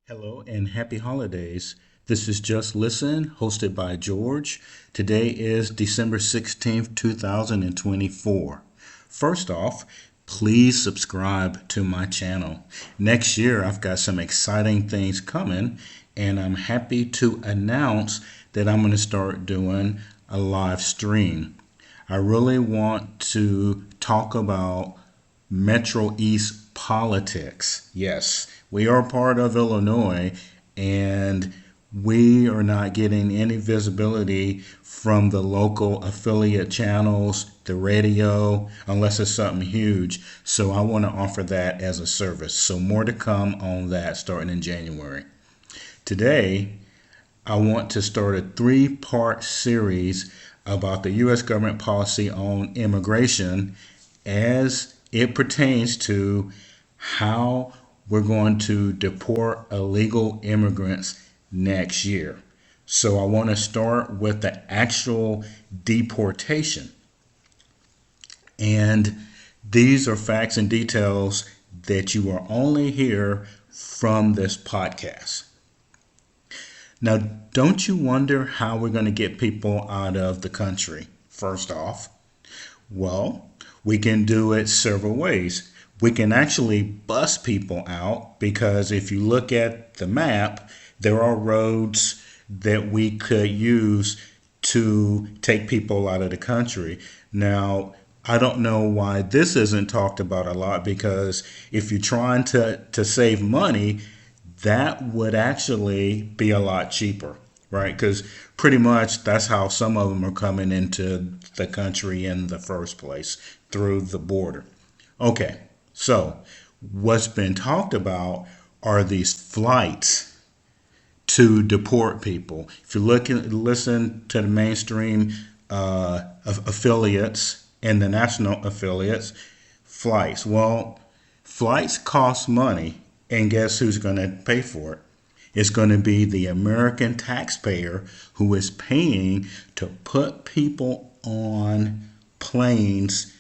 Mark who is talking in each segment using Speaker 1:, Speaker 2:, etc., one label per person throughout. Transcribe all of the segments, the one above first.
Speaker 1: Hello and happy holidays. This is Just Listen, hosted by George. Today is December 16th, 2024. First off, please subscribe to my channel. Next year, I've got some exciting things coming, and I'm happy to announce that I'm going to start doing a live stream. I really want to talk about Metro East politics. Yes, we are part of Illinois, and we are not getting any visibility from the local affiliate channels, the radio, unless it's something huge. So I want to offer that as a service. So more to come on that starting in January. Today, I want to start a three-part series about the U.S. government policy on immigration as it pertains to how we're going to deport illegal immigrants next year. So I want to start with the actual deportation. And these are facts and details that you will only hear from this podcast. Now, don't you wonder how we're going to get people out of the country? First off, well, we can do it several ways. We can actually bus people out because if you look at the map, there are roads that we could use to take people out of the country. Now, I don't know why this isn't talked about a lot because if you're trying to save money, that would actually be a lot cheaper, right? Because pretty much that's how some of them are coming into the country in the first place, through the border. Okay, so what's been talked about are these flights to deport people. If you listen to the mainstream affiliates and the national affiliates, flights. Well, flights cost money. And guess who's going to pay for it? It's going to be the American taxpayer who is paying to put people on planes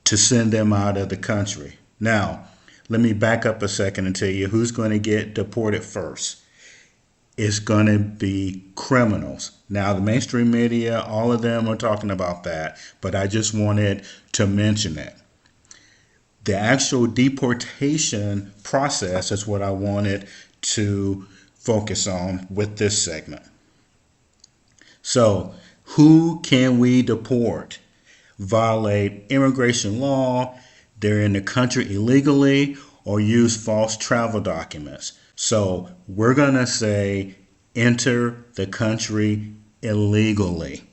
Speaker 1: to send them out of the country. Now, let me back up a second and tell you who's going to get deported first. It's going to be criminals. Now, the mainstream media, all of them are talking about that, but I just wanted to mention it. The actual deportation process is what I wanted to focus on with this segment. So, who can we deport? Violate immigration law, they're in the country illegally, or use false travel documents. So, we're going to say enter the country illegally.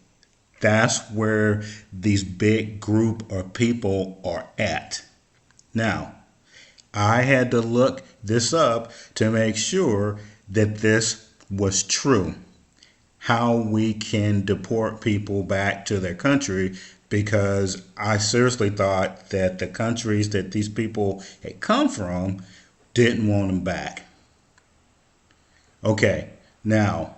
Speaker 1: That's where these big group of people are at. Now, I had to look this up to make sure that this was true. How we can deport people back to their country, because I seriously thought that the countries that these people had come from didn't want them back. Okay, now,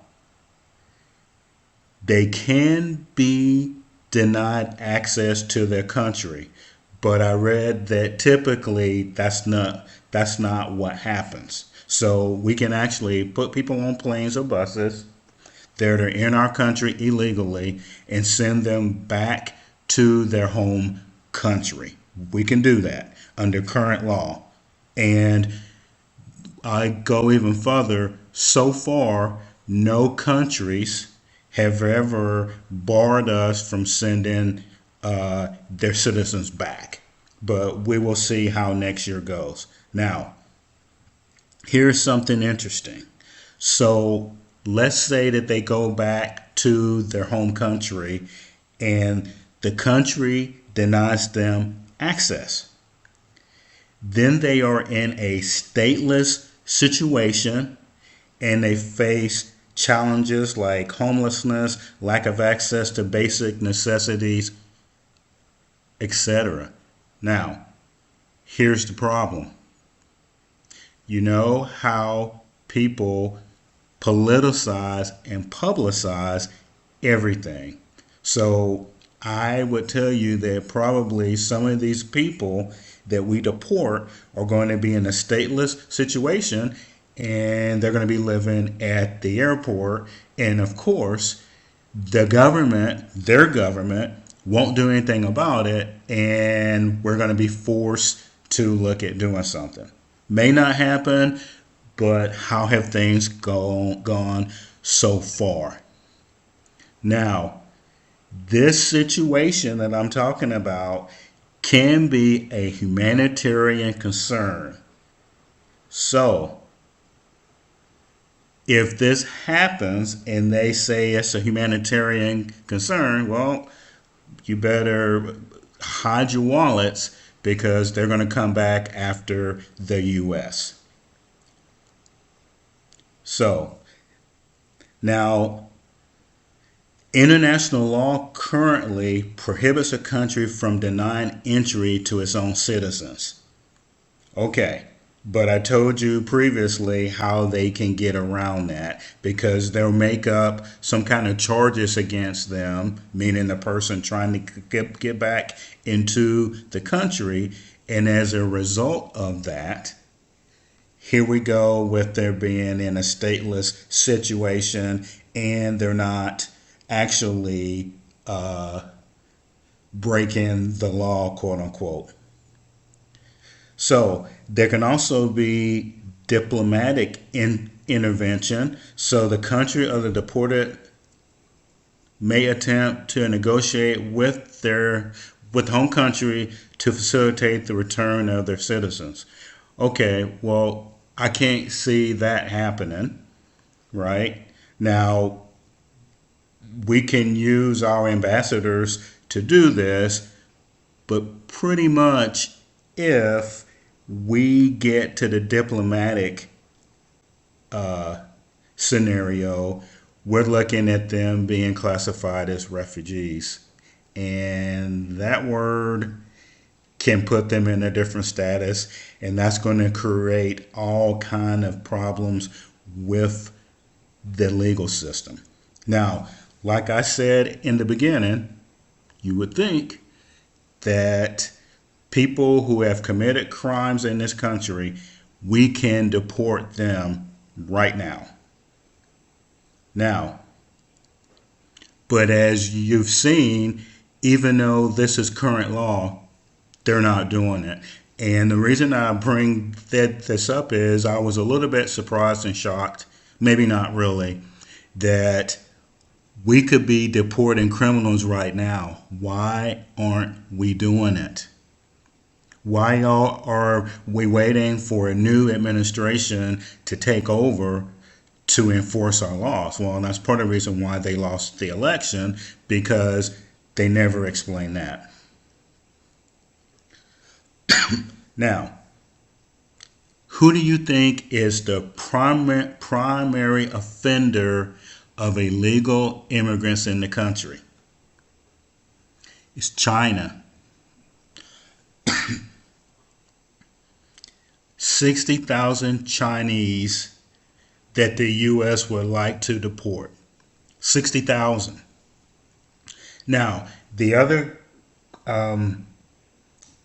Speaker 1: they can be denied access to their country. But I read that typically that's not what happens. So we can actually put people on planes or buses that are in our country illegally and send them back to their home country. We can do that under current law. And I go even further. So far, no countries have ever barred us from sending their citizens back. But we will see how next year goes. Now, here's something interesting. So let's say that they go back to their home country and the country denies them access. Then they are in a stateless situation and they face challenges like homelessness, lack of access to basic necessities, etc. Now, here's the problem. You know how people politicize and publicize everything. So I would tell you that probably some of these people that we deport are going to be in a stateless situation and they're going to be living at the airport. And of course, the government, their government, won't do anything about it, and we're going to be forced to look at doing something. May not happen, but how have things gone so far? Now, this situation that I'm talking about can be a humanitarian concern. So, if this happens and they say it's a humanitarian concern, well, you better hide your wallets because they're going to come back after the U.S. So, now, international law currently prohibits a country from denying entry to its own citizens. Okay, but I told you previously how they can get around that because they'll make up some kind of charges against them, meaning the person trying to get back into the country. And as a result of that, here we go with there being in a stateless situation and they're not actually breaking the law, quote unquote. So there can also be diplomatic intervention. So the country of the deported may attempt to negotiate with home country to facilitate the return of their citizens. Okay, well, I can't see that happening, right? Now, we can use our ambassadors to do this, but pretty much if we get to the diplomatic scenario, we're looking at them being classified as refugees. And that word can put them in a different status, and that's going to create all kind of problems with the legal system. Now, like I said in the beginning, you would think that people who have committed crimes in this country, we can deport them right now. Now, but as you've seen, even though this is current law, they're not doing it. And the reason I bring this up is I was a little bit surprised and shocked, maybe not really, that we could be deporting criminals right now. Why aren't we doing it? Why are we waiting for a new administration to take over to enforce our laws? Well, and that's part of the reason why they lost the election, because they never explained that. Now, who do you think is the primary offender of illegal immigrants in the country? It's China. 60,000 Chinese that the U.S. would like to deport. 60,000. Now, the other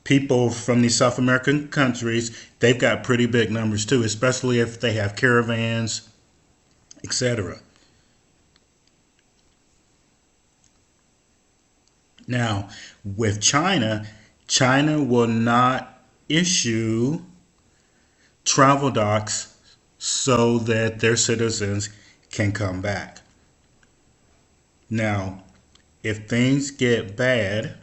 Speaker 1: people from these South American countries, they've got pretty big numbers too, especially if they have caravans, etc. Now, with China, China will not issue travel docs so that their citizens can come back. Now, if things get bad,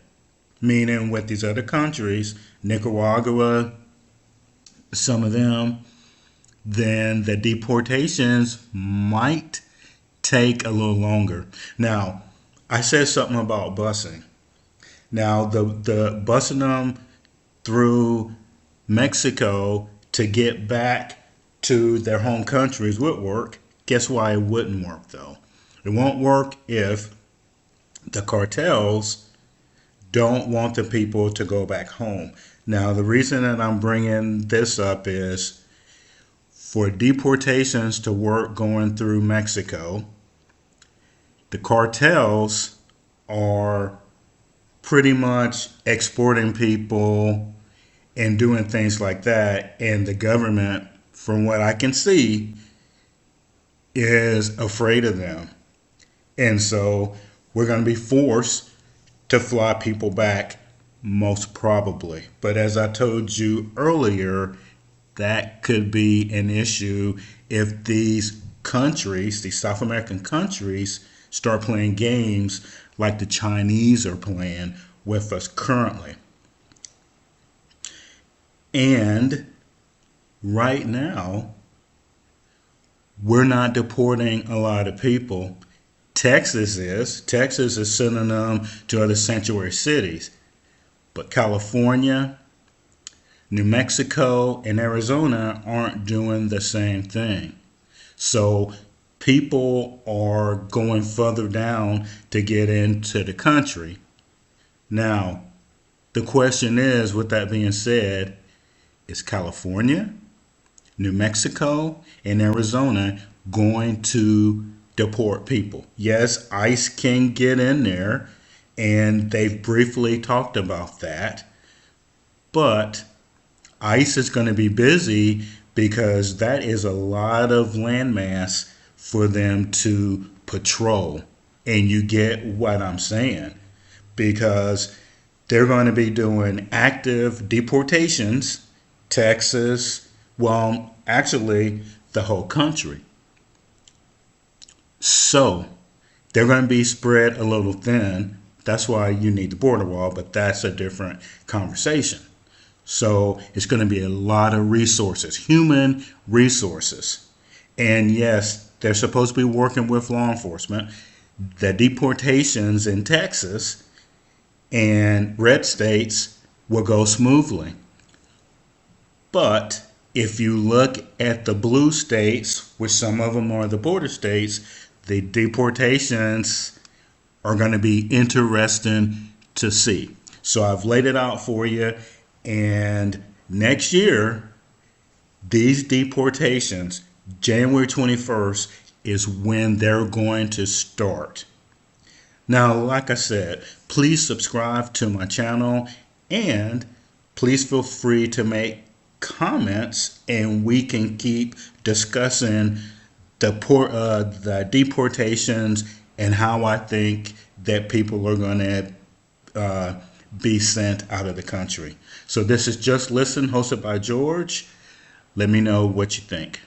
Speaker 1: meaning with these other countries, Nicaragua, some of them, then the deportations might take a little longer. Now, I said something about busing. Now, the busing them through Mexico to get back to their home countries would work. Guess why it wouldn't work, though? It won't work if the cartels don't want the people to go back home. Now, the reason that I'm bringing this up is for deportations to work going through Mexico, the cartels are pretty much exporting people and doing things like that, and the government from what I can see, is afraid of them. And so we're going to be forced to fly people back, most probably. But as I told you earlier, that could be an issue if these countries, these South American countries, start playing games like the Chinese are playing with us currently. And right now, we're not deporting a lot of people. Texas is. Texas is sending them to other sanctuary cities. But California, New Mexico, and Arizona aren't doing the same thing. So people are going further down to get into the country. Now, the question is, with that being said, is California, New Mexico, and Arizona going to deport people? Yes, ICE can get in there, and they've briefly talked about that. But ICE is going to be busy because that is a lot of landmass for them to patrol. And you get what I'm saying, because they're going to be doing active deportations, Texas, well, actually, the whole country. So they're going to be spread a little thin. That's why you need the border wall, but that's a different conversation. So it's going to be a lot of resources, human resources. And yes, they're supposed to be working with law enforcement. The deportations in Texas and red states will go smoothly. But if you look at the blue states, which some of them are the border states, the deportations are going to be interesting to see. So I've laid it out for you. And next year, these deportations, January 21st, is when they're going to start. Now, like I said, please subscribe to my channel and please feel free to make comments and we can keep discussing the deportations and how I think that people are going to be sent out of the country. So this is Just Listen, hosted by George. Let me know what you think.